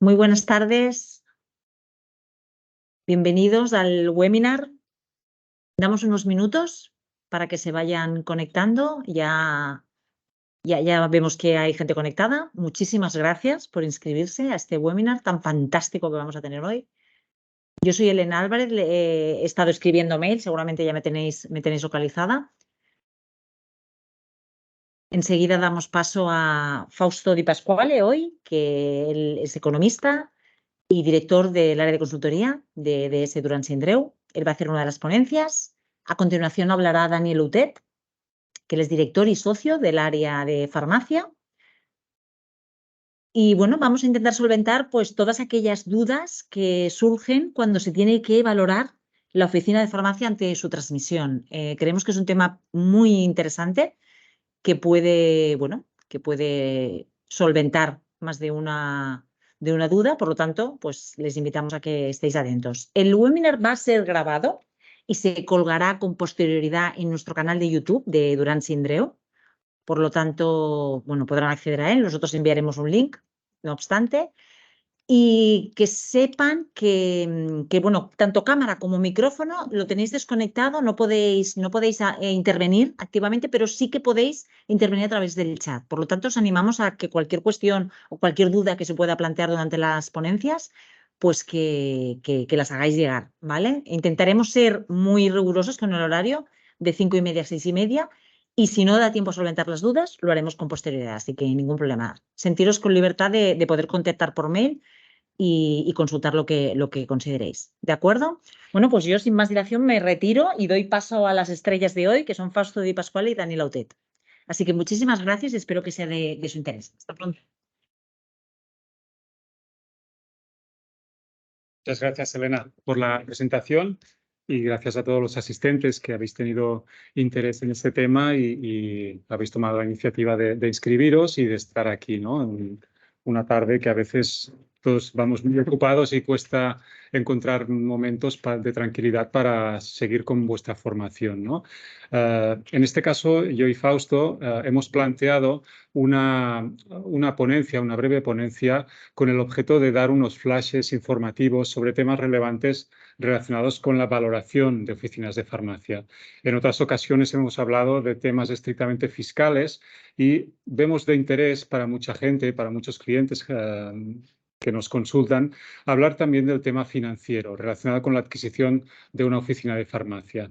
Muy buenas tardes. Bienvenidos al webinar. Damos unos minutos para que se vayan conectando. Ya vemos que hay gente conectada. Muchísimas gracias por inscribirse a este webinar tan fantástico que vamos a tener hoy. Yo soy Elena Álvarez, he estado escribiendo mail, seguramente ya me tenéis localizada. Enseguida damos paso a Fausto Di Pasquale hoy, que él es economista y director del área de consultoría de DS Duran Sindreu. Él va a hacer una de las ponencias. A continuación hablará Daniel Utet, que él es director y socio del área de farmacia. Y bueno, vamos a intentar solventar pues todas aquellas dudas que surgen cuando se tiene que valorar la oficina de farmacia ante su transmisión. Creemos que es un tema muy interesante que puede solventar más de una duda. Por lo tanto, pues les invitamos a que estéis atentos. El webinar va a ser grabado y se colgará con posterioridad en nuestro canal de YouTube de Duran Sindreu. Por lo tanto, bueno, podrán acceder a él. Nosotros enviaremos un link, no obstante. Y que sepan que, bueno, tanto cámara como micrófono lo tenéis desconectado, no podéis intervenir activamente, pero sí que podéis intervenir a través del chat. Por lo tanto, os animamos a que cualquier cuestión o cualquier duda que se pueda plantear durante las ponencias, pues que las hagáis llegar, ¿vale? Intentaremos ser muy rigurosos con el horario de 5:30 a 6:30. Y si no da tiempo a solventar las dudas, lo haremos con posterioridad, así que ningún problema. Sentiros con libertad de poder contactar por mail y consultar lo que consideréis. ¿De acuerdo? Bueno, pues yo sin más dilación me retiro y doy paso a las estrellas de hoy, que son Fausto Di Pasquale y Daniel Autet. Así que muchísimas gracias y espero que sea de su interés. Hasta pronto. Muchas gracias, Elena, por la presentación y gracias a todos los asistentes que habéis tenido interés en este tema y habéis tomado la iniciativa de inscribiros y de estar aquí, ¿no? En una tarde que a veces todos vamos muy ocupados y cuesta encontrar momentos de tranquilidad para seguir con vuestra formación, ¿no? En este caso, yo y Fausto hemos planteado una ponencia, una breve ponencia, con el objeto de dar unos flashes informativos sobre temas relevantes relacionados con la valoración de oficinas de farmacia. En otras ocasiones hemos hablado de temas estrictamente fiscales y vemos de interés para mucha gente, para muchos clientes que nos consultan, hablar también del tema financiero relacionado con la adquisición de una oficina de farmacia.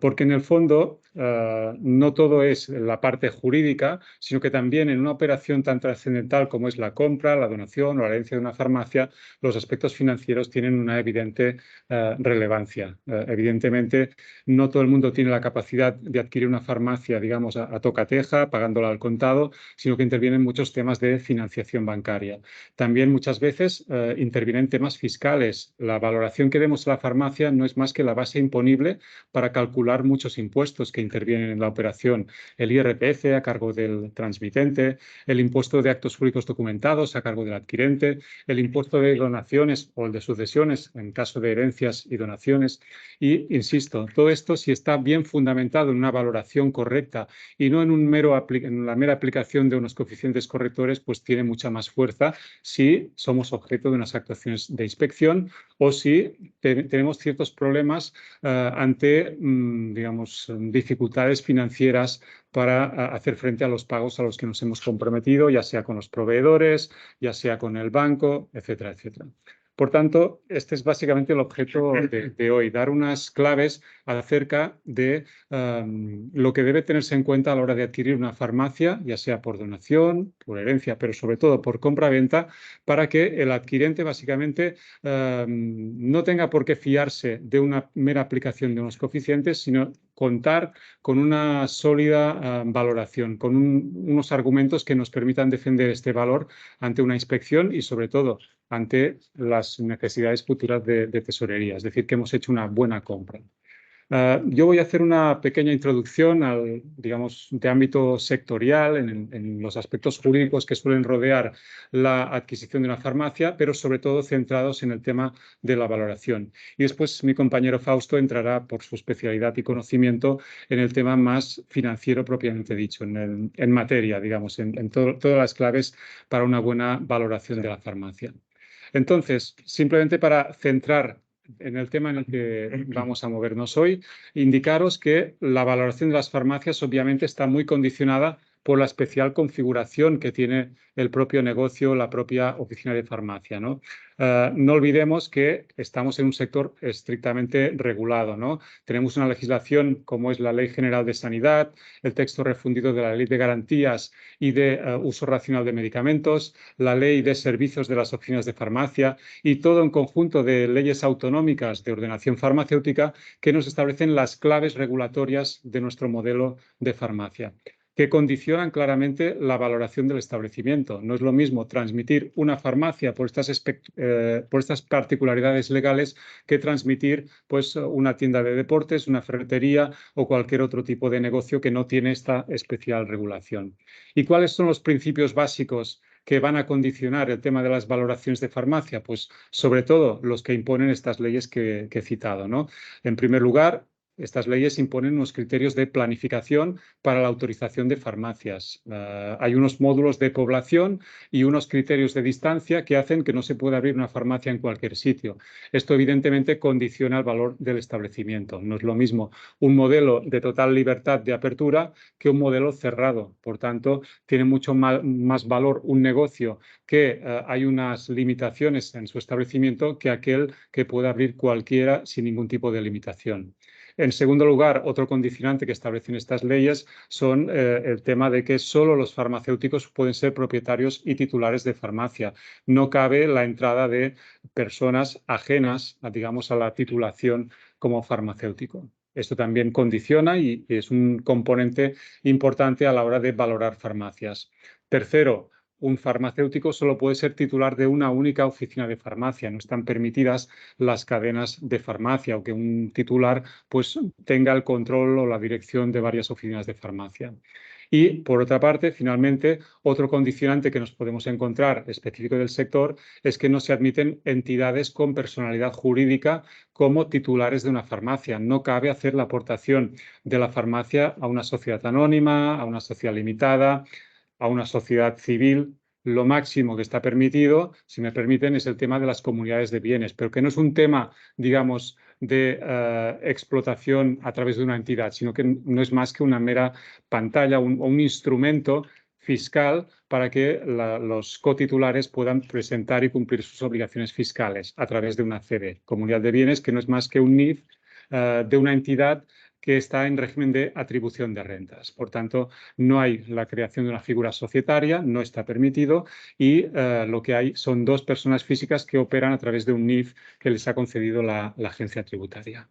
Porque en el fondo no todo es la parte jurídica, sino que también en una operación tan trascendental como es la compra, la donación o la herencia de una farmacia, los aspectos financieros tienen una evidente relevancia. Evidentemente, no todo el mundo tiene la capacidad de adquirir una farmacia, digamos, a tocateja, pagándola al contado, sino que intervienen muchos temas de financiación bancaria. También muchas veces intervienen temas fiscales. La valoración que demos a la farmacia no es más que la base imponible para calcular muchos impuestos que intervienen en la operación. El IRPF a cargo del transmitente, el impuesto de actos jurídicos documentados a cargo del adquirente, el impuesto de donaciones o el de sucesiones en caso de herencias y donaciones. Y, insisto, todo esto, si está bien fundamentado en una valoración correcta y no en la mera aplicación de unos coeficientes correctores, pues tiene mucha más fuerza si somos objeto de unas actuaciones de inspección o si tenemos ciertos problemas ante, digamos, dificultades financieras para hacer frente a los pagos a los que nos hemos comprometido, ya sea con los proveedores, ya sea con el banco, etcétera, etcétera. Por tanto, este es básicamente el objeto de hoy, dar unas claves acerca de lo que debe tenerse en cuenta a la hora de adquirir una farmacia, ya sea por donación, por herencia, pero sobre todo por compra-venta, para que el adquirente básicamente no tenga por qué fiarse de una mera aplicación de unos coeficientes, sino contar con una sólida valoración, con unos argumentos que nos permitan defender este valor ante una inspección y, sobre todo, ante las necesidades futuras de tesorería, es decir, que hemos hecho una buena compra. Yo voy a hacer una pequeña introducción digamos, de ámbito sectorial en los aspectos jurídicos que suelen rodear la adquisición de una farmacia, pero sobre todo centrados en el tema de la valoración. Y después mi compañero Fausto entrará por su especialidad y conocimiento en el tema más financiero propiamente dicho, en materia, digamos, en todas las claves para una buena valoración de la farmacia. Entonces, simplemente para centrar en el tema en el que vamos a movernos hoy, indicaros que la valoración de las farmacias obviamente está muy condicionada por la especial configuración que tiene el propio negocio, la propia oficina de farmacia, ¿no? No olvidemos que estamos en un sector estrictamente regulado, ¿no? Tenemos una legislación como es la Ley General de Sanidad, el texto refundido de la Ley de Garantías y de Uso Racional de Medicamentos, la Ley de Servicios de las Oficinas de Farmacia y todo un conjunto de leyes autonómicas de ordenación farmacéutica que nos establecen las claves regulatorias de nuestro modelo de farmacia, que condicionan claramente la valoración del establecimiento. No es lo mismo transmitir una farmacia por estas particularidades legales que transmitir pues, una tienda de deportes, una ferretería o cualquier otro tipo de negocio que no tiene esta especial regulación. ¿Y cuáles son los principios básicos que van a condicionar el tema de las valoraciones de farmacia? Pues sobre todo los que imponen estas leyes que he citado, ¿no? En primer lugar, estas leyes imponen unos criterios de planificación para la autorización de farmacias. Hay unos módulos de población y unos criterios de distancia que hacen que no se pueda abrir una farmacia en cualquier sitio. Esto evidentemente condiciona el valor del establecimiento. No es lo mismo un modelo de total libertad de apertura que un modelo cerrado. Por tanto, tiene mucho más valor un negocio que hay unas limitaciones en su establecimiento que aquel que pueda abrir cualquiera sin ningún tipo de limitación. En segundo lugar, otro condicionante que establecen estas leyes son el tema de que solo los farmacéuticos pueden ser propietarios y titulares de farmacia. No cabe la entrada de personas ajenas, digamos, a la titulación como farmacéutico. Esto también condiciona y es un componente importante a la hora de valorar farmacias. Tercero, un farmacéutico solo puede ser titular de una única oficina de farmacia. No están permitidas las cadenas de farmacia o que un titular pues, tenga el control o la dirección de varias oficinas de farmacia. Y, por otra parte, finalmente, otro condicionante que nos podemos encontrar específico del sector es que no se admiten entidades con personalidad jurídica como titulares de una farmacia. No cabe hacer la aportación de la farmacia a una sociedad anónima, a una sociedad limitada, a una sociedad civil. Lo máximo que está permitido, si me permiten, es el tema de las comunidades de bienes, pero que no es un tema, digamos, de explotación a través de una entidad, sino que no es más que una mera pantalla o un instrumento fiscal para que los cotitulares puedan presentar y cumplir sus obligaciones fiscales a través de una CD, comunidad de bienes, que no es más que un NIF de una entidad que está en régimen de atribución de rentas. Por tanto, no hay la creación de una figura societaria, no está permitido y lo que hay son dos personas físicas que operan a través de un NIF que les ha concedido la agencia tributaria.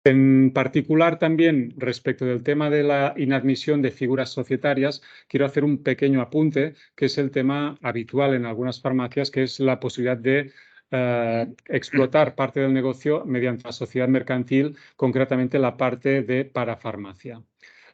En particular, también respecto del tema de la inadmisión de figuras societarias, quiero hacer un pequeño apunte, que es el tema habitual en algunas farmacias, que es la posibilidad de explotar parte del negocio mediante la sociedad mercantil, concretamente la parte de parafarmacia.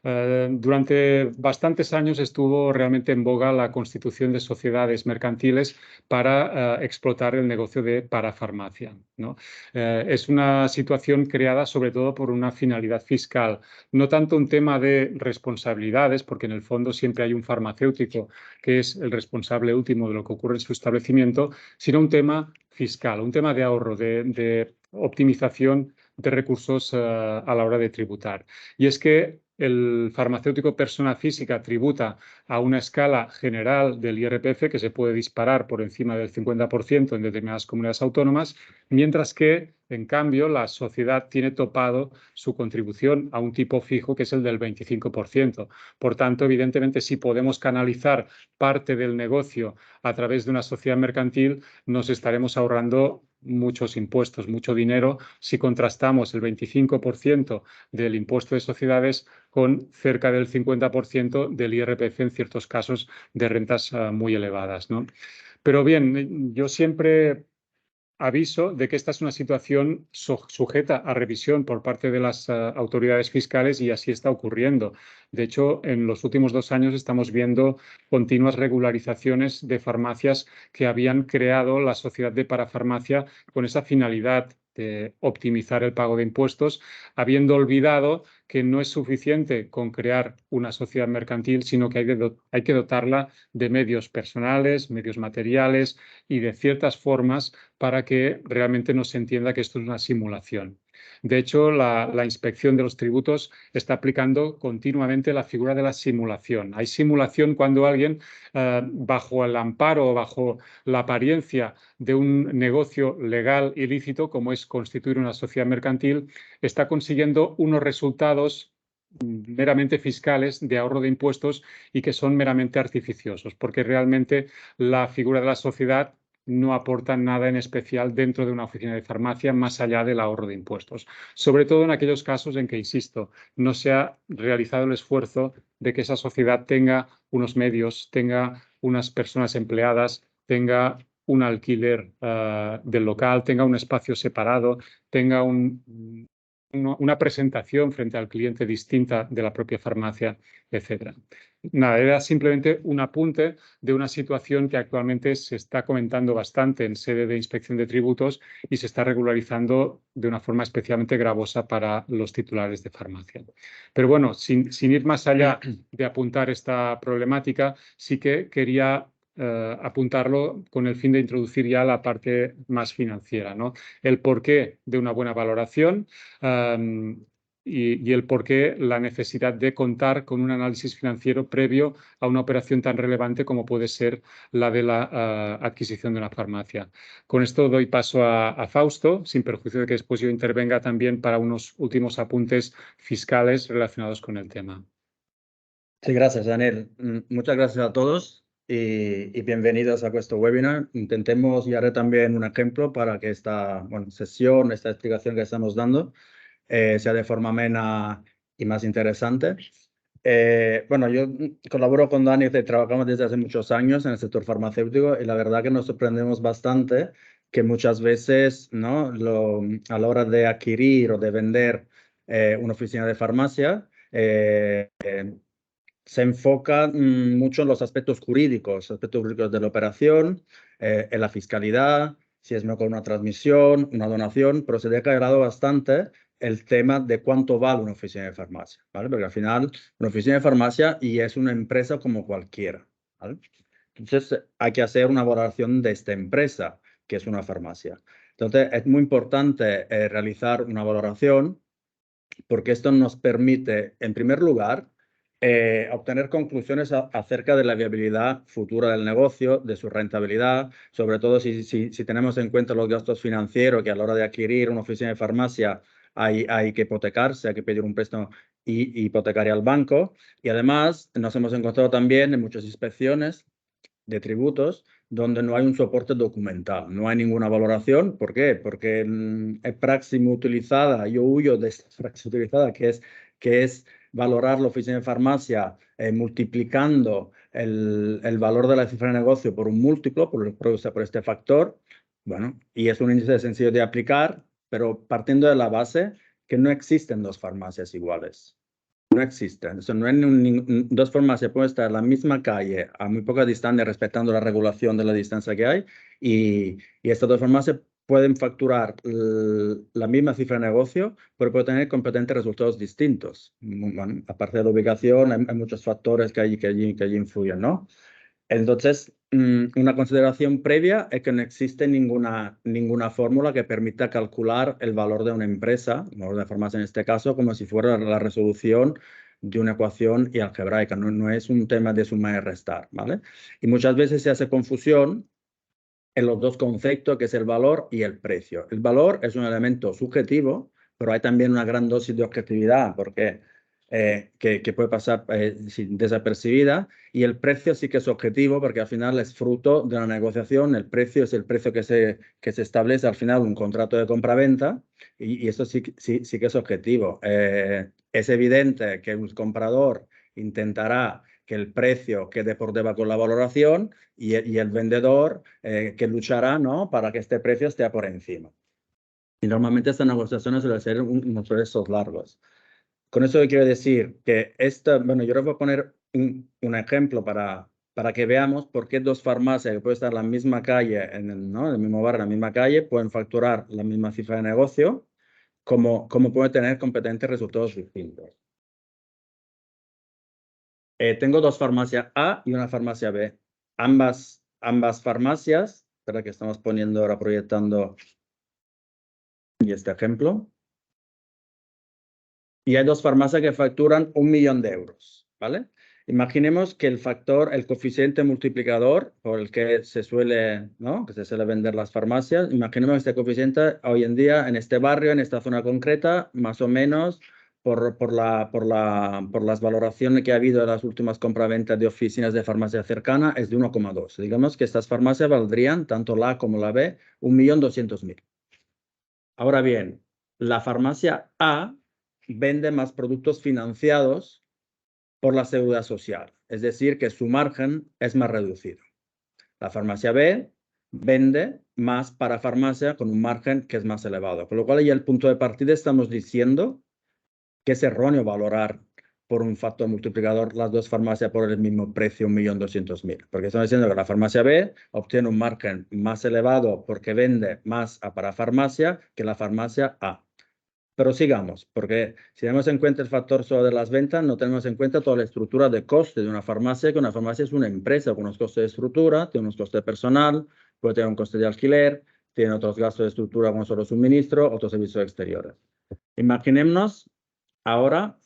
Durante bastantes años estuvo realmente en boga la constitución de sociedades mercantiles para explotar el negocio de parafarmacia, ¿no? Es una situación creada sobre todo por una finalidad fiscal, no tanto un tema de responsabilidades, porque en el fondo siempre hay un farmacéutico que es el responsable último de lo que ocurre en su establecimiento, sino un tema fiscal, un tema de ahorro, de optimización de recursos a la hora de tributar. Y es que el farmacéutico persona física tributa a una escala general del IRPF que se puede disparar por encima del 50% en determinadas comunidades autónomas, mientras que, en cambio, la sociedad tiene topado su contribución a un tipo fijo que es el del 25%. Por tanto, evidentemente, si podemos canalizar parte del negocio a través de una sociedad mercantil, nos estaremos ahorrando muchos impuestos, mucho dinero, si contrastamos el 25% del impuesto de sociedades con cerca del 50% del IRPF en ciertos casos de rentas muy elevadas, ¿no? Pero bien, yo siempre aviso de que esta es una situación sujeta a revisión por parte de las autoridades fiscales y así está ocurriendo. De hecho, en los últimos 2 años estamos viendo continuas regularizaciones de farmacias que habían creado la sociedad de parafarmacia con esa finalidad de optimizar el pago de impuestos, habiendo olvidado que no es suficiente con crear una sociedad mercantil, sino que hay que dotarla de medios personales, medios materiales y de ciertas formas para que realmente no se entienda que esto es una simulación. De hecho, la Inspección de los Tributos está aplicando continuamente la figura de la simulación. Hay simulación cuando alguien, bajo el amparo o bajo la apariencia de un negocio legal ilícito, como es constituir una sociedad mercantil, está consiguiendo unos resultados meramente fiscales de ahorro de impuestos y que son meramente artificiosos, porque realmente la figura de la sociedad no aporta nada en especial dentro de una oficina de farmacia más allá del ahorro de impuestos. Sobre todo en aquellos casos en que, insisto, no se ha realizado el esfuerzo de que esa sociedad tenga unos medios, tenga unas personas empleadas, tenga un alquiler del local, tenga un espacio separado, tenga una presentación frente al cliente distinta de la propia farmacia, etc. Nada, era simplemente un apunte de una situación que actualmente se está comentando bastante en sede de inspección de tributos y se está regularizando de una forma especialmente gravosa para los titulares de farmacia. Pero bueno, sin ir más allá de apuntar esta problemática, sí que quería apuntarlo con el fin de introducir ya la parte más financiera, ¿no? El porqué de una buena valoración y el porqué la necesidad de contar con un análisis financiero previo a una operación tan relevante como puede ser la de la adquisición de una farmacia. Con esto doy paso a Fausto, sin perjuicio de que después yo intervenga también para unos últimos apuntes fiscales relacionados con el tema. Sí, gracias, Daniel. Muchas gracias a todos y bienvenidos a este webinar. Intentemos y haré también un ejemplo para que esta sesión, esta explicación que estamos dando, sea de forma amena y más interesante. Yo colaboro con Dani, trabajamos desde hace muchos años en el sector farmacéutico y la verdad que nos sorprendemos bastante que muchas veces, ¿no? A la hora de adquirir o de vender una oficina de farmacia, se enfoca mucho en los aspectos jurídicos de la operación, en la fiscalidad, si es mejor una transmisión, una donación, pero se deja de lado bastante el tema de cuánto vale una oficina de farmacia, ¿vale? Porque al final una oficina de farmacia y es una empresa como cualquiera, ¿vale? Entonces hay que hacer una valoración de esta empresa, que es una farmacia. Entonces es muy importante realizar una valoración porque esto nos permite, en primer lugar, obtener conclusiones acerca de la viabilidad futura del negocio, de su rentabilidad, sobre todo si tenemos en cuenta los gastos financieros, que a la hora de adquirir una oficina de farmacia hay que hipotecarse, hay que pedir un préstamo hipotecario al banco. Y además nos hemos encontrado también en muchas inspecciones de tributos donde no hay un soporte documental, no hay ninguna valoración. ¿Por qué? Porque es praxis muy utilizada, yo huyo de esta praxis utilizada, que es valorar la oficina de farmacia multiplicando el valor de la cifra de negocio por un múltiplo, por este factor. Bueno, y es un índice sencillo de aplicar, pero partiendo de la base que no existen dos farmacias iguales. No existen. Eso no hay dos farmacias pueden estar en la misma calle a muy poca distancia, respetando la regulación de la distancia que hay, y estas dos farmacias pueden facturar la misma cifra de negocio, pero pueden tener completamente resultados distintos. Bueno, aparte de la ubicación, hay muchos factores que allí influyen, ¿no? Entonces, una consideración previa es que no existe ninguna fórmula que permita calcular el valor de una empresa, el valor de farmacia en este caso, como si fuera la resolución de una ecuación y algebraica. No es un tema de sumar y restar, ¿vale? Y muchas veces se hace confusión en los dos conceptos, que es el valor y el precio. El valor es un elemento subjetivo, pero hay también una gran dosis de objetividad, porque que puede pasar desapercibida, y el precio sí que es objetivo, porque al final es fruto de una negociación. El precio es el precio que se establece al final un contrato de compra-venta, y esto sí que es objetivo. Es evidente que un comprador intentará que el precio quede por debajo con la valoración y el vendedor que luchará, ¿no?, para que este precio esté por encima. Y normalmente estas negociaciones suelen ser unos procesos largos. Con eso quiero decir que yo les voy a poner un ejemplo para para que veamos por qué dos farmacias que pueden estar en la misma calle, en el mismo barrio, en la misma calle, pueden facturar la misma cifra de negocio, como pueden tener completamente resultados distintos. Tengo dos farmacias A y una farmacia B. Ambas farmacias, espera que estamos poniendo ahora, proyectando y este ejemplo. Y hay dos farmacias que facturan 1 millón de euros, ¿vale? Imaginemos que el coeficiente multiplicador por el que se suele, ¿no? Que se suele vender las farmacias, imaginemos este coeficiente hoy en día en este barrio, en esta zona concreta, más o menos por las valoraciones que ha habido en las últimas compraventas de oficinas de farmacia cercana, es de 1,2. Digamos que estas farmacias valdrían, tanto la A como la B, 1.200.000. Ahora bien, la farmacia A vende más productos financiados por la seguridad social, es decir, que su margen es más reducido. La farmacia B vende más para farmacia con un margen que es más elevado, con lo cual ya el punto de partida estamos diciendo que es erróneo valorar por un factor multiplicador las dos farmacias por el mismo precio, 1.200.000, porque estamos diciendo que la farmacia B obtiene un margen más elevado porque vende más para farmacia que la farmacia A. Pero sigamos, porque si tenemos en cuenta el factor solo de las ventas, no tenemos en cuenta toda la estructura de coste de una farmacia, que una farmacia es una empresa con unos costes de estructura, tiene unos costes de personal, puede tener un coste de alquiler, tiene otros gastos de estructura como solo suministro, otros servicios exteriores. Imaginémonos ahora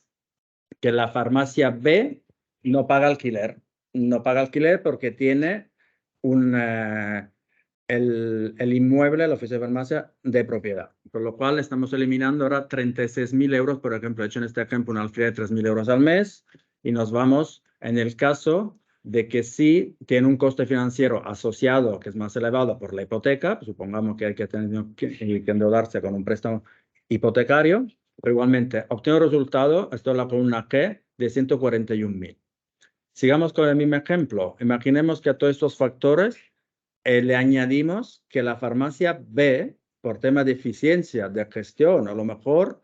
que la farmacia B no paga alquiler. No paga alquiler porque tiene el inmueble, la oficina de farmacia, de propiedad. Con lo cual estamos eliminando ahora 36.000 euros, por ejemplo, he hecho en este ejemplo un alquiler de 3.000 euros al mes y nos vamos en el caso de que sí tiene un coste financiero asociado que es más elevado por la hipoteca, pues supongamos que hay que endeudarse con un préstamo hipotecario, pero igualmente obtengo resultado, esto es la columna G, de 141.000. Sigamos con el mismo ejemplo. Imaginemos que a todos estos factores le añadimos que la farmacia B, por tema de eficiencia, de gestión, a lo mejor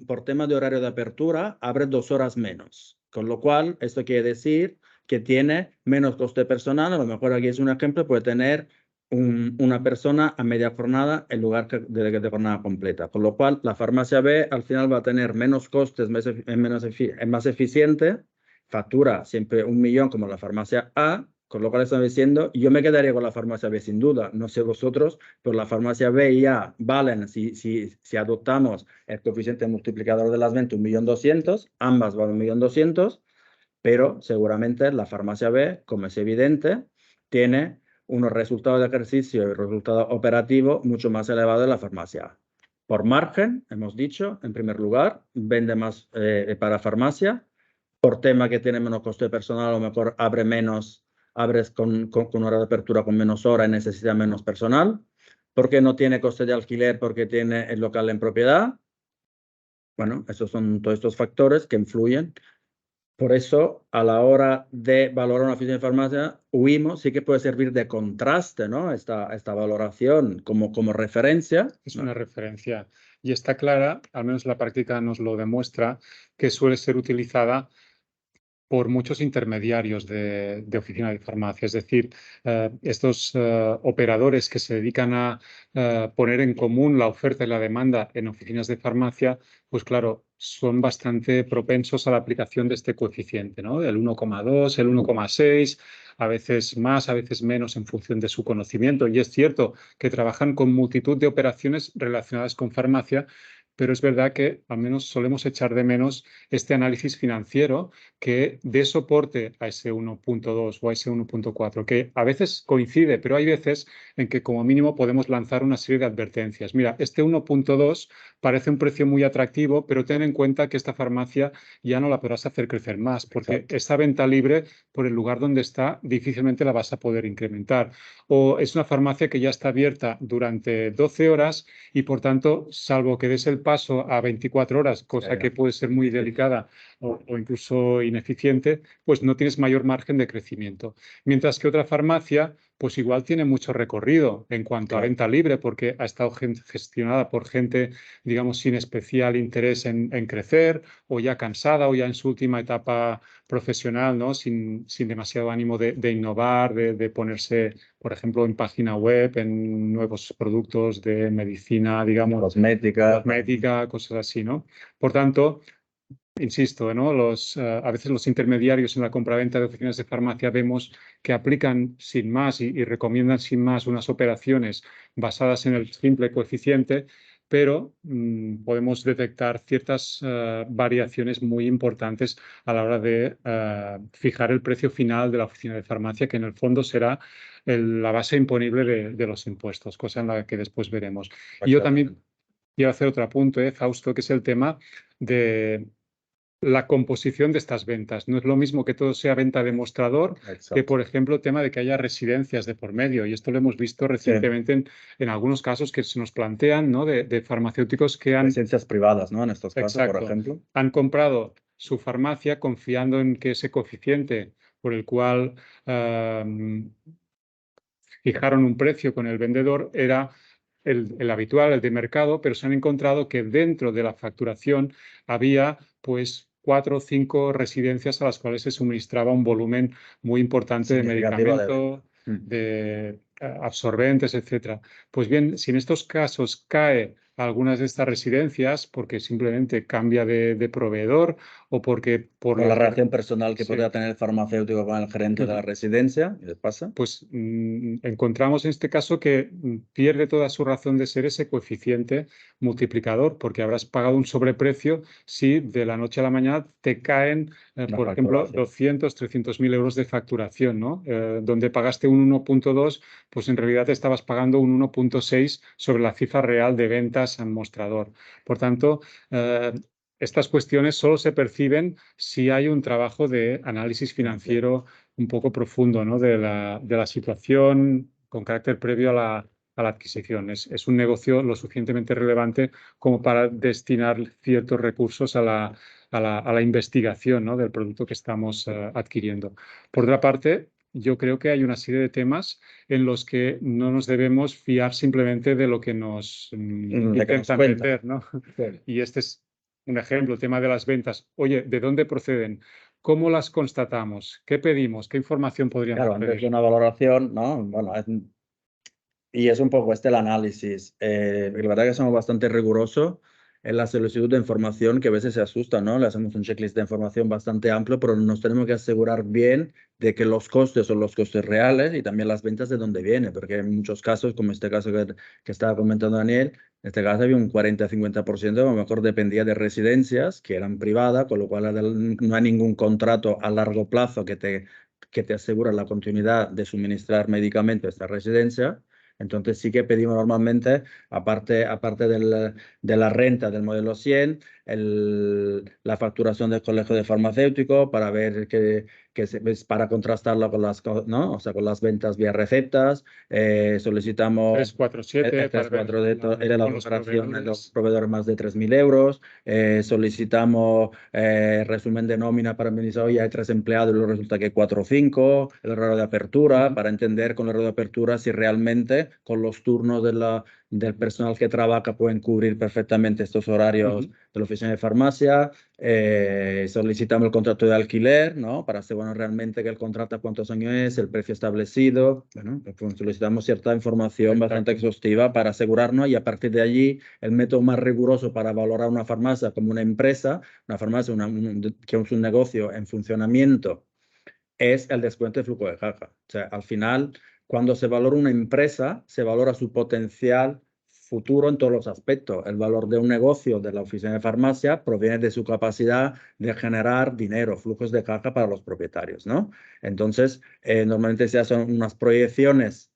por tema de horario de apertura, abre 2 horas menos. Con lo cual, esto quiere decir que tiene menos coste personal. A lo mejor aquí es un ejemplo, puede tener una persona a media jornada en lugar de jornada completa. Con lo cual, la farmacia B al final va a tener menos costes, es más eficiente, factura siempre 1 millón como la farmacia A, con lo cual estamos diciendo, yo me quedaría con la farmacia B sin duda, no sé vosotros, pero la farmacia B y A valen, si adoptamos el coeficiente multiplicador de las ventas, 1.200.000, ambas valen 1.200.000, pero seguramente la farmacia B, como es evidente, tiene unos resultados de ejercicio y resultados operativos mucho más elevados de la farmacia A. Por margen, hemos dicho, en primer lugar, vende más para farmacia. Por tema que tiene menos coste personal, a lo mejor abres con hora de apertura con menos hora y necesita menos personal. Porque no tiene coste de alquiler, porque tiene el local en propiedad. Bueno, esos son todos estos factores que influyen. Por eso, a la hora de valorar una oficina de farmacia, huimos, sí que puede servir de contraste, ¿no? Esta valoración como referencia. Es una referencia y está clara, al menos la práctica nos lo demuestra, que suele ser utilizada por muchos intermediarios de oficina de farmacia. Es decir, estos operadores que se dedican a poner en común la oferta y la demanda en oficinas de farmacia, pues claro, son bastante propensos a la aplicación de este coeficiente, ¿no? El 1,2, el 1,6, a veces más, a veces menos en función de su conocimiento. Y es cierto que trabajan con multitud de operaciones relacionadas con farmacia, pero es verdad que al menos solemos echar de menos este análisis financiero que dé soporte a ese 1,2 o a ese 1,4, que a veces coincide, pero hay veces en que como mínimo podemos lanzar una serie de advertencias. Mira, este 1,2 parece un precio muy atractivo, pero ten en cuenta que esta farmacia ya no la podrás hacer crecer más, porque Exacto. esta venta libre por el lugar donde está difícilmente la vas a poder incrementar. O es una farmacia que ya está abierta durante 12 horas y por tanto, salvo que des el paso a 24 horas, cosa que puede ser muy delicada o incluso ineficiente, pues no tienes mayor margen de crecimiento. Mientras que otra farmacia, pues igual tiene mucho recorrido en cuanto a Claro. venta libre, porque ha estado gestionada por gente, digamos, sin especial interés en crecer, o ya cansada, o ya en su última etapa profesional, ¿no? Sin demasiado ánimo de innovar, de ponerse, por ejemplo, en página web, en nuevos productos de medicina, digamos, Cosmética. cosmética, cosas así, ¿no? Por tanto, insisto, ¿no? A veces los intermediarios en la compraventa de oficinas de farmacia vemos que aplican sin más y recomiendan sin más unas operaciones basadas en el simple coeficiente, pero podemos detectar ciertas variaciones muy importantes a la hora de fijar el precio final de la oficina de farmacia, que en el fondo será la base imponible de los impuestos, cosa en la que después veremos. Y yo también quiero hacer otro apunte, Fausto, que es el tema de la composición de estas ventas. No es lo mismo que todo sea venta de mostrador que, por ejemplo, el tema de que haya residencias de por medio. Y esto lo hemos visto recientemente en algunos casos que se nos plantean, ¿no? de farmacéuticos que han... Residencias privadas, ¿no? En estos casos, por Exacto. ejemplo. Han comprado su farmacia confiando en que ese coeficiente por el cual fijaron un precio con el vendedor era el habitual, el de mercado, pero se han encontrado que dentro de la facturación había pues 4 o 5 residencias a las cuales se suministraba un volumen muy importante de Significativo medicamento, de absorbentes, etcétera. Pues bien, si en estos casos cae algunas de estas residencias porque simplemente cambia de proveedor o porque por la relación personal que Sí. podría tener el farmacéutico con el gerente de la residencia, ¿y les pasa? Pues encontramos en este caso que pierde toda su razón de ser ese coeficiente multiplicador, porque habrás pagado un sobreprecio si de la noche a la mañana te caen, por ejemplo, 200, 300.000 euros de facturación, ¿no? Donde pagaste un 1.2, pues en realidad te estabas pagando un 1.6 sobre la cifra real de ventas al mostrador. Por tanto, estas cuestiones solo se perciben si hay un trabajo de análisis financiero un poco profundo, ¿no? de la situación con carácter previo a la adquisición. Es un negocio lo suficientemente relevante como para destinar ciertos recursos a la investigación, ¿no? del producto que estamos adquiriendo. Por otra parte, yo creo que hay una serie de temas en los que no nos debemos fiar simplemente de lo que nos intentan vender, ¿no? Sí. Y este es un ejemplo, el tema de las ventas. Oye, ¿de dónde proceden? ¿Cómo las constatamos? ¿Qué pedimos? ¿Qué información podríamos Claro, antes de pedir? una valoración, ¿no? Bueno, y es un poco el análisis. La verdad que somos bastante rigurosos en la solicitud de información, que a veces se asusta, ¿no? Le hacemos un checklist de información bastante amplio, pero nos tenemos que asegurar bien de que los costes son los costes reales y también las ventas de dónde viene, porque en muchos casos, como este caso que estaba comentando Daniel, en este caso había un 40-50%, a lo mejor dependía de residencias que eran privadas, con lo cual no hay ningún contrato a largo plazo que te asegura la continuidad de suministrar medicamentos a esta residencia. Entonces sí que pedimos normalmente, aparte de la renta del modelo 100, la facturación del colegio de farmacéuticos para ver para contrastarlo con ¿no? O sea, con las ventas vía recetas. Solicitamos 347 para ver era la con los operación de los proveedores. proveedores más de 3.000 euros. Solicitamos resumen de nómina para administrar, oye, hay 3 empleados y luego resulta que hay 4 o 5. El horario de apertura, para entender con el horario de apertura si realmente con los turnos del personal que trabaja pueden cubrir perfectamente estos horarios de la oficina de farmacia. Solicitamos el contrato de alquiler, ¿no? Para saber realmente que el contrato a cuántos años es, el precio establecido. Bueno, pues solicitamos cierta información bastante exhaustiva para asegurarnos, y a partir de allí el método más riguroso para valorar una farmacia como una empresa, una farmacia que es un negocio en funcionamiento, es el descuento de flujo de caja. O sea, al final, cuando se valora una empresa, se valora su potencial futuro en todos los aspectos. El valor de un negocio, de la oficina de farmacia, proviene de su capacidad de generar dinero, flujos de caja para los propietarios, ¿no? Entonces, normalmente se hacen unas proyecciones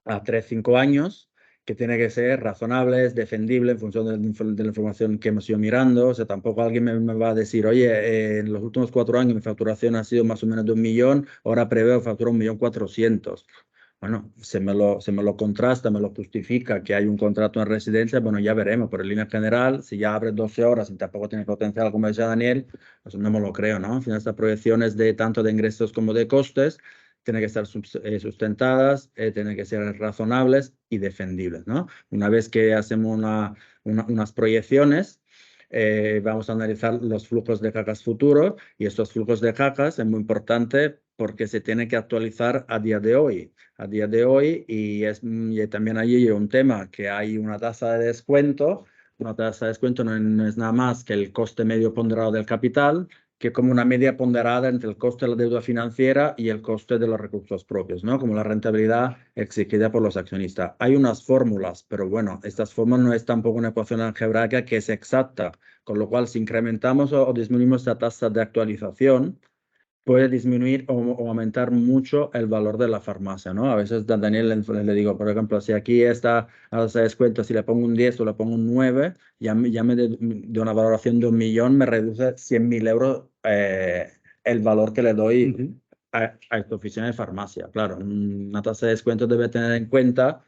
a 3-5 años que tiene que ser razonables, defendible en función de la información que hemos ido mirando. O sea, tampoco alguien me va a decir, oye, en los últimos 4 años mi facturación ha sido más o menos de 1 millón, ahora preveo facturar 1.400.000. Bueno, se me lo contrasta, me lo justifica que hay un contrato en residencia, bueno, ya veremos, pero en línea general, si ya abres 12 horas y tampoco tiene potencial, como decía Daniel, pues no me lo creo, ¿no? Al final, estas proyecciones de tanto de ingresos como de costes tienen que estar sustentadas, tienen que ser razonables y defendibles, ¿no? Una vez que hacemos unas proyecciones, vamos a analizar los flujos de cacas futuros y estos flujos de cacas es muy importante porque se tiene que actualizar a día de hoy. A día de hoy y también allí hay un tema que hay una tasa de descuento. Una tasa de descuento no es nada más que el coste medio ponderado del capital, que como una media ponderada entre el coste de la deuda financiera y el coste de los recursos propios, ¿no? Como la rentabilidad exigida por los accionistas. Hay unas fórmulas, pero bueno, estas fórmulas no es tampoco una ecuación algebraica que es exacta, con lo cual si incrementamos o disminuimos esta tasa de actualización, puede disminuir o aumentar mucho el valor de la farmacia, ¿no? A veces a Daniel le digo, por ejemplo, si aquí está a tasa de descuento, si le pongo un 10 o le pongo un 9, de una valoración de 1 millón me reduce 100.000 euros el valor que le doy a esta oficina de farmacia. Claro, una tasa de descuento debe tener en cuenta,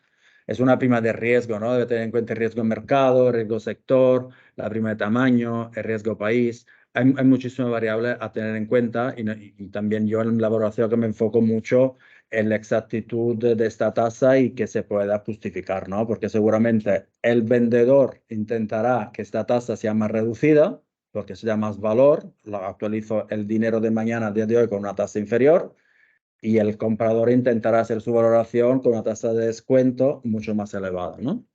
es una prima de riesgo, ¿no? Debe tener en cuenta el riesgo de mercado, el riesgo sector, la prima de tamaño, el riesgo país. Hay muchísimas variables a tener en cuenta y también yo en la valoración que me enfoco mucho en la exactitud de esta tasa y que se pueda justificar, ¿no? Porque seguramente el vendedor intentará que esta tasa sea más reducida porque se da más valor, actualizo el dinero de mañana, a día de hoy, con una tasa inferior y el comprador intentará hacer su valoración con una tasa de descuento mucho más elevada, ¿no?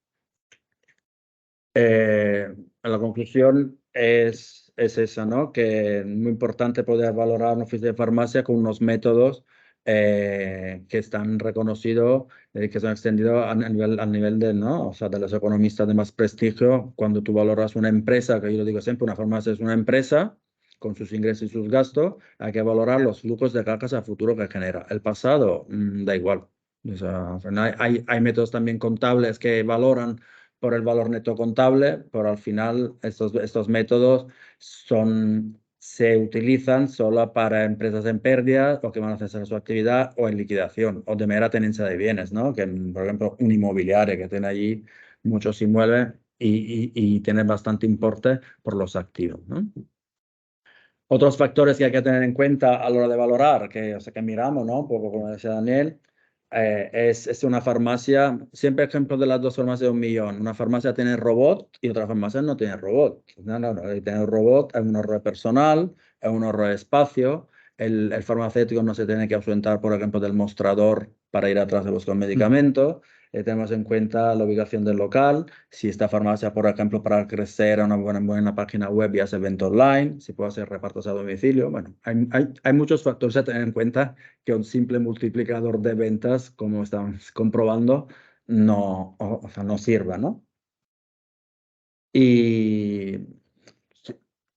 La conclusión es esa, ¿no? Que es muy importante poder valorar una oficina de farmacia con unos métodos que están reconocidos, que son extendidos al nivel de, ¿no? O sea, de los economistas de más prestigio. Cuando tú valoras una empresa, que yo lo digo siempre, una farmacia es una empresa con sus ingresos y sus gastos, hay que valorar los flujos de cajas a futuro que genera. El pasado, da igual. O sea, hay métodos también contables que valoran por el valor neto contable, pero al final estos métodos se utilizan solo para empresas en pérdida o que van a cesar su actividad o en liquidación o de mera tenencia de bienes, ¿no? Que, por ejemplo, un inmobiliario que tiene allí muchos inmuebles y tiene bastante importe por los activos, ¿no? Otros factores que hay que tener en cuenta a la hora de valorar, que, o sea, que miramos, ¿no? Un poco como decía Daniel, es una farmacia, siempre ejemplo de las dos farmacias de 1 millón. Una farmacia tiene robot y otra farmacia no tiene robot. No, tiene robot, es un ahorro de personal, es un ahorro de espacio. El farmacéutico no se tiene que ausentar, por ejemplo, del mostrador para ir atrás de buscar medicamentos. Tenemos en cuenta la ubicación del local, si esta farmacia, por ejemplo, para crecer a una buena página web y hace venta online, si puede hacer repartos a domicilio. Bueno, hay muchos factores a tener en cuenta que un simple multiplicador de ventas, como estamos comprobando, o sea, no sirva, ¿no? Y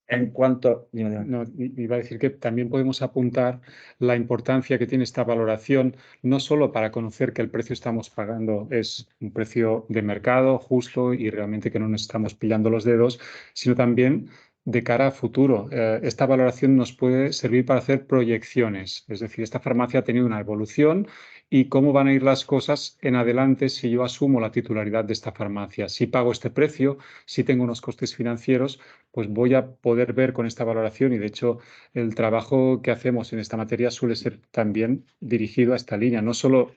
en cuanto... No, iba a decir que también podemos apuntar la importancia que tiene esta valoración, no solo para conocer que el precio que estamos pagando es un precio de mercado justo y realmente que no nos estamos pillando los dedos, sino también de cara a futuro. Esta valoración nos puede servir para hacer proyecciones, es decir, esta farmacia ha tenido una evolución y cómo van a ir las cosas en adelante si yo asumo la titularidad de esta farmacia. Si pago este precio, si tengo unos costes financieros, pues voy a poder ver con esta valoración y de hecho el trabajo que hacemos en esta materia suele ser también dirigido a esta línea, no solo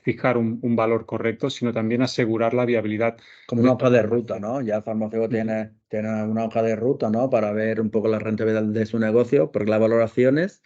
fijar un valor correcto, sino también asegurar la viabilidad. Como una hoja de ruta, ¿no? Ya el farmacéutico tiene una hoja de ruta, ¿no? Para ver un poco la rentabilidad de su negocio, porque las valoraciones,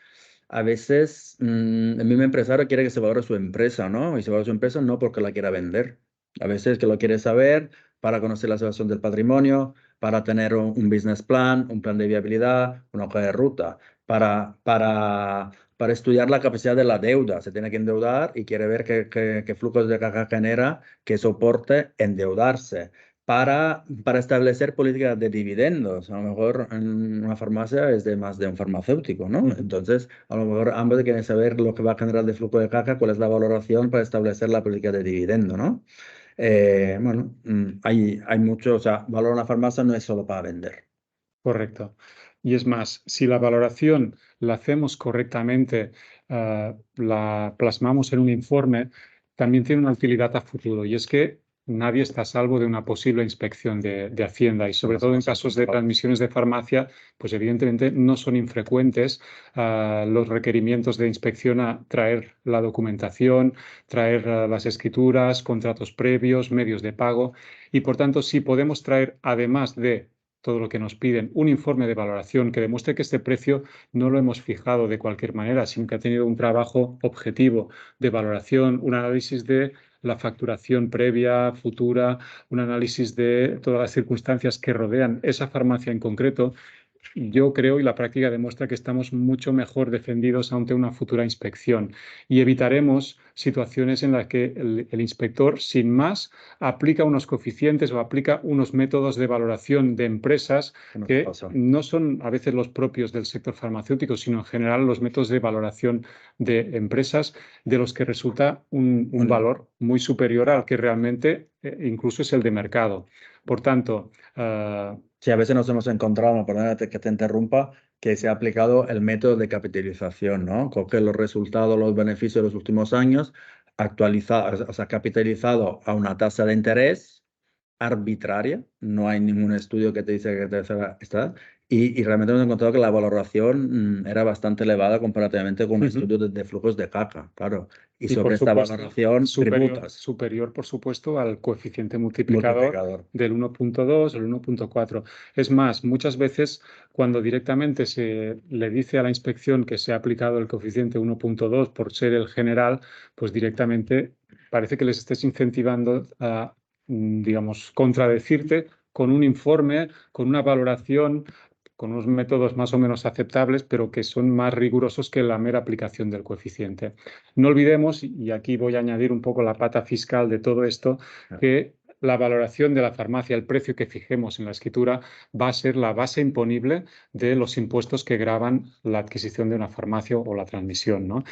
a veces, el mismo empresario quiere que se valore su empresa, ¿no? Y se valora su empresa no porque la quiera vender. A veces que lo quiere saber para conocer la situación del patrimonio, para tener un business plan, un plan de viabilidad, una hoja de ruta, para estudiar la capacidad de la deuda. Se tiene que endeudar y quiere ver qué flujos de caja genera que soporte endeudarse. Para establecer políticas de dividendos. A lo mejor en una farmacia es de más de un farmacéutico, ¿no? Entonces, a lo mejor ambos quieren saber lo que va a generar de flujo de caja, cuál es la valoración para establecer la política de dividendo, ¿no? Bueno, hay mucho, o sea, valorar una farmacia no es solo para vender. Correcto. Y es más, si la valoración la hacemos correctamente, la plasmamos en un informe, también tiene una utilidad a futuro, y es que nadie está a salvo de una posible inspección de Hacienda, y sobre todo en casos de transmisiones de farmacia, pues evidentemente no son infrecuentes los requerimientos de inspección a traer la documentación, traer las escrituras, contratos previos, medios de pago, y por tanto, si podemos traer, además de todo lo que nos piden, un informe de valoración que demuestre que este precio no lo hemos fijado de cualquier manera, sino que ha tenido un trabajo objetivo de valoración, un análisis de la facturación previa, futura, un análisis de todas las circunstancias que rodean esa farmacia en concreto. Yo creo, y la práctica demuestra, que estamos mucho mejor defendidos ante una futura inspección, y evitaremos situaciones en las que el inspector, sin más, aplica unos coeficientes o aplica unos métodos de valoración de empresas que no son a veces los propios del sector farmacéutico, sino en general los métodos de valoración de empresas, de los que resulta un valor muy superior al que realmente incluso es el de mercado. Por tanto, sí, a veces nos hemos encontrado, perdónate que te interrumpa, que se ha aplicado el método de capitalización, ¿no? Coge los resultados, los beneficios de los últimos años, actualizado, o sea, capitalizado a una tasa de interés arbitraria, no hay ningún estudio que te dice que está, y realmente hemos encontrado que la valoración era bastante elevada comparativamente con un estudio de flujos de caja, claro. Y sobre esta valoración tributas. Superior, por supuesto, al coeficiente multiplicador del 1.2 o el 1.4. Es más, muchas veces cuando directamente se le dice a la inspección que se ha aplicado el coeficiente 1.2 por ser el general, pues directamente parece que les estés incentivando a, digamos, contradecirte con un informe, con una valoración, con unos métodos más o menos aceptables, pero que son más rigurosos que la mera aplicación del coeficiente. No olvidemos, y aquí voy a añadir un poco la pata fiscal de todo esto, que la valoración de la farmacia, el precio que fijemos en la escritura, va a ser la base imponible de los impuestos que gravan la adquisición de una farmacia o la transmisión, ¿no?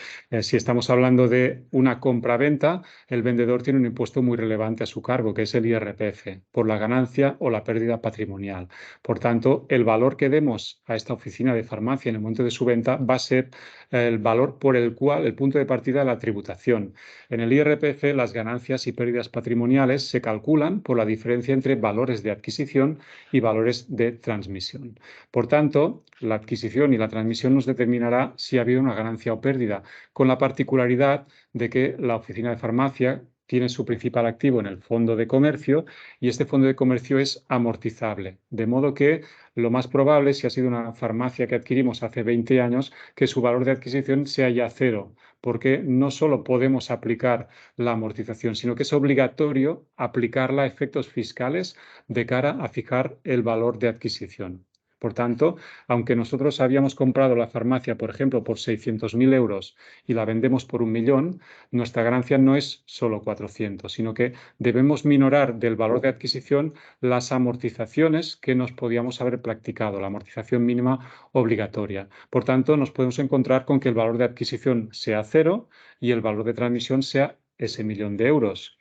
Si estamos hablando de una compra-venta, el vendedor tiene un impuesto muy relevante a su cargo, que es el IRPF, por la ganancia o la pérdida patrimonial. Por tanto, el valor que demos a esta oficina de farmacia en el momento de su venta va a ser el valor por el cual, el punto de partida de la tributación. En el IRPF, las ganancias y pérdidas patrimoniales se calculan por la diferencia entre valores de adquisición y valores de transmisión. Por tanto, la adquisición y la transmisión nos determinará si ha habido una ganancia o pérdida, con la particularidad de que la oficina de farmacia tiene su principal activo en el fondo de comercio, y este fondo de comercio es amortizable, de modo que lo más probable, si ha sido una farmacia que adquirimos hace 20 años, que su valor de adquisición sea ya cero, porque no solo podemos aplicar la amortización, sino que es obligatorio aplicarla a efectos fiscales de cara a fijar el valor de adquisición. Por tanto, aunque nosotros habíamos comprado la farmacia, por ejemplo, por 600.000 euros y la vendemos por 1 millón, nuestra ganancia no es solo 400, sino que debemos minorar del valor de adquisición las amortizaciones que nos podíamos haber practicado, la amortización mínima obligatoria. Por tanto, nos podemos encontrar con que el valor de adquisición sea cero y el valor de transmisión sea ese 1 millón de euros.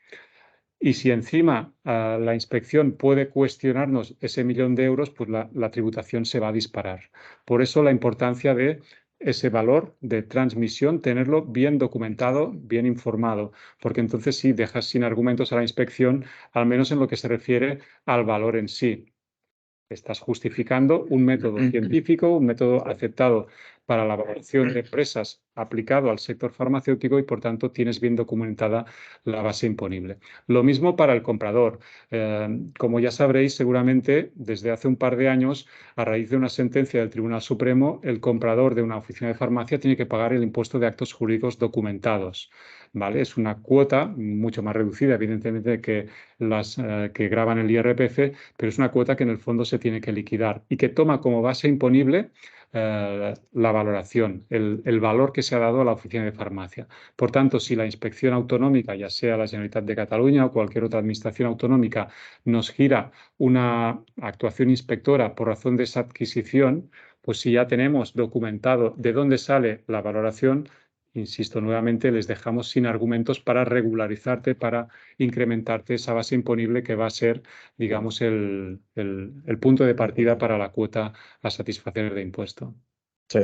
Y si encima la inspección puede cuestionarnos ese 1 millón de euros, pues la tributación se va a disparar. Por eso la importancia de ese valor de transmisión, tenerlo bien documentado, bien informado, porque entonces sí dejas sin argumentos a la inspección, al menos en lo que se refiere al valor en sí. Estás justificando un método científico, un método aceptado para la valoración de empresas aplicado al sector farmacéutico, y por tanto tienes bien documentada la base imponible. Lo mismo para el comprador. Como ya sabréis, seguramente desde hace un par de años, a raíz de una sentencia del Tribunal Supremo, el comprador de una oficina de farmacia tiene que pagar el impuesto de actos jurídicos documentados, ¿vale? Es una cuota mucho más reducida, evidentemente, que las que gravan el IRPF, pero es una cuota que en el fondo se tiene que liquidar y que toma como base imponible la valoración, el valor que se ha dado a la oficina de farmacia. Por tanto, si la inspección autonómica, ya sea la Generalitat de Cataluña o cualquier otra administración autonómica, nos gira una actuación inspectora por razón de esa adquisición, pues si ya tenemos documentado de dónde sale la valoración, insisto nuevamente, les dejamos sin argumentos para regularizarte, para incrementarte esa base imponible que va a ser, digamos, el punto de partida para la cuota a satisfacer de impuesto. Sí,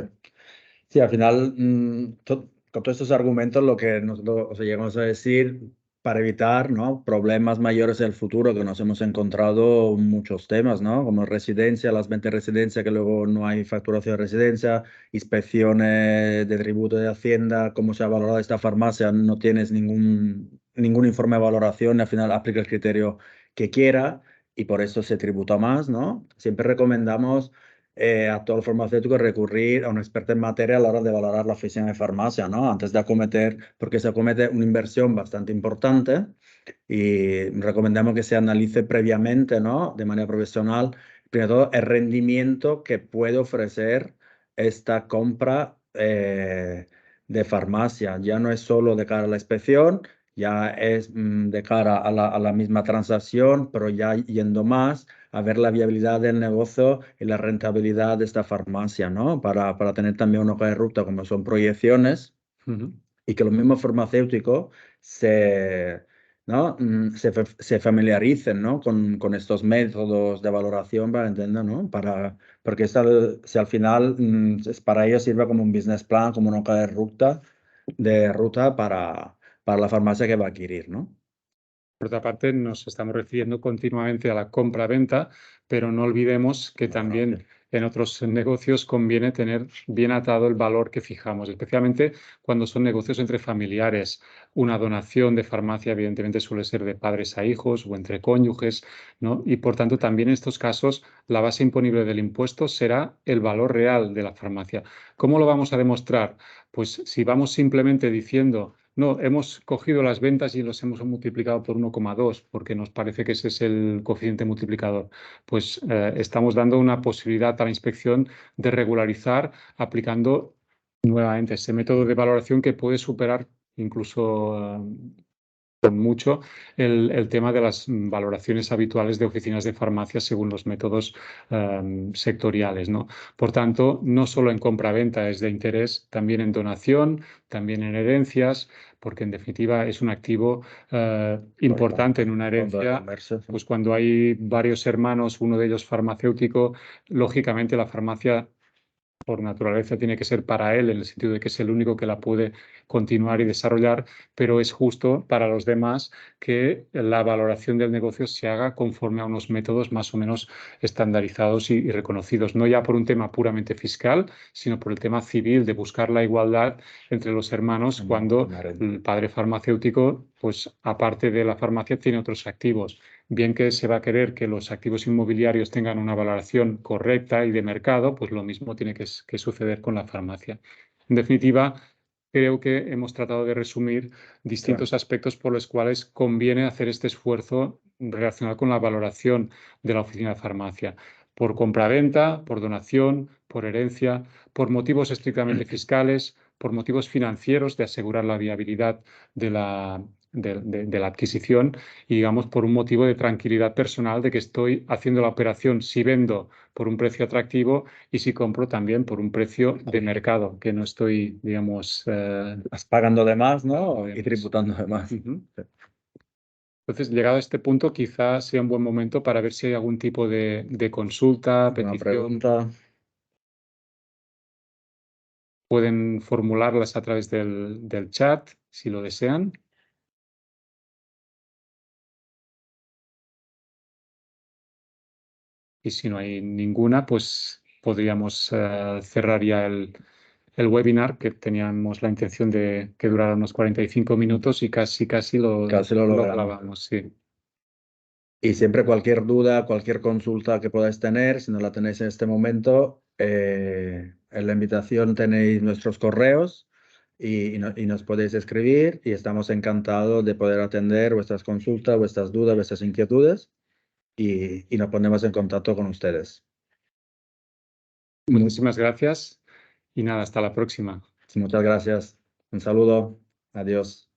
sí, al final con todos estos argumentos lo que nosotros o sea, llegamos a decir para evitar, ¿no?, problemas mayores en el futuro, que nos hemos encontrado muchos temas, ¿no?, como residencia, las 20 residencias que luego no hay facturación de residencia, inspecciones de tributo de Hacienda, cómo se ha valorado esta farmacia, no tienes ningún informe de valoración y al final aplica el criterio que quiera y por eso se tributa más, ¿no? Siempre recomendamos a todo el farmacéutico recurrir a un experto en materia a la hora de valorar la oficina de farmacia, ¿no? Antes de acometer, porque se acomete una inversión bastante importante y recomendamos que se analice previamente, ¿no?, de manera profesional, primero todo, el rendimiento que puede ofrecer esta compra de farmacia. Ya no es solo de cara a la inspección, ya es de cara a la misma transacción, pero ya yendo más a ver la viabilidad del negocio y la rentabilidad de esta farmacia, ¿no? Para tener también una hoja de ruta como son proyecciones y que los mismos farmacéuticos ¿no?, se familiaricen, ¿no?, con estos métodos de valoración para entender, ¿no?, porque si al final para ellos sirve como un business plan, como una hoja de ruta para la farmacia que va a adquirir, ¿no? Por otra parte, nos estamos refiriendo continuamente a la compra-venta, pero no olvidemos que también en otros negocios conviene tener bien atado el valor que fijamos, especialmente cuando son negocios entre familiares. Una donación de farmacia, evidentemente, suele ser de padres a hijos o entre cónyuges, ¿no? Y por tanto, también en estos casos, la base imponible del impuesto será el valor real de la farmacia. ¿Cómo lo vamos a demostrar? Pues si vamos simplemente diciendo: no, hemos cogido las ventas y los hemos multiplicado por 1,2 porque nos parece que ese es el coeficiente multiplicador. Pues estamos dando una posibilidad a la inspección de regularizar aplicando nuevamente ese método de valoración que puede superar incluso con mucho el tema de las valoraciones habituales de oficinas de farmacia según los métodos sectoriales, ¿no? Por tanto, no solo en compra-venta es de interés, también en donación, también en herencias, porque en definitiva es un activo importante en una herencia. Pues cuando hay varios hermanos, uno de ellos farmacéutico, lógicamente la farmacia por naturaleza tiene que ser para él, en el sentido de que es el único que la puede continuar y desarrollar, pero es justo para los demás que la valoración del negocio se haga conforme a unos métodos más o menos estandarizados y reconocidos, no ya por un tema puramente fiscal, sino por el tema civil de buscar la igualdad entre los hermanos cuando el padre farmacéutico, pues aparte de la farmacia, tiene otros activos. Bien que se va a querer que los activos inmobiliarios tengan una valoración correcta y de mercado, pues lo mismo tiene que suceder con la farmacia. En definitiva, creo que hemos tratado de resumir distintos aspectos por los cuales conviene hacer este esfuerzo relacionado con la valoración de la oficina de farmacia. Por compraventa, por donación, por herencia, por motivos estrictamente fiscales, por motivos financieros de asegurar la viabilidad de la adquisición y, digamos, por un motivo de tranquilidad personal de que estoy haciendo la operación si vendo por un precio atractivo y si compro también por un precio de mercado, que no estoy, digamos... pagando de más, ¿no? Y tributando de más. Entonces, llegado a este punto, quizás sea un buen momento para ver si hay algún tipo de consulta, petición. Pregunta. Pueden formularlas a través del chat, si lo desean. Y si no hay ninguna, pues podríamos cerrar ya el webinar, que teníamos la intención de que durara unos 45 minutos y casi lo grabamos, sí. Y siempre cualquier duda, cualquier consulta que podáis tener, si no la tenéis en este momento, en la invitación tenéis nuestros correos y nos podéis escribir y estamos encantados de poder atender vuestras consultas, vuestras dudas, vuestras inquietudes y nos ponemos en contacto con ustedes. Muchísimas gracias y nada, hasta la próxima. Muchas gracias. Un saludo. Adiós.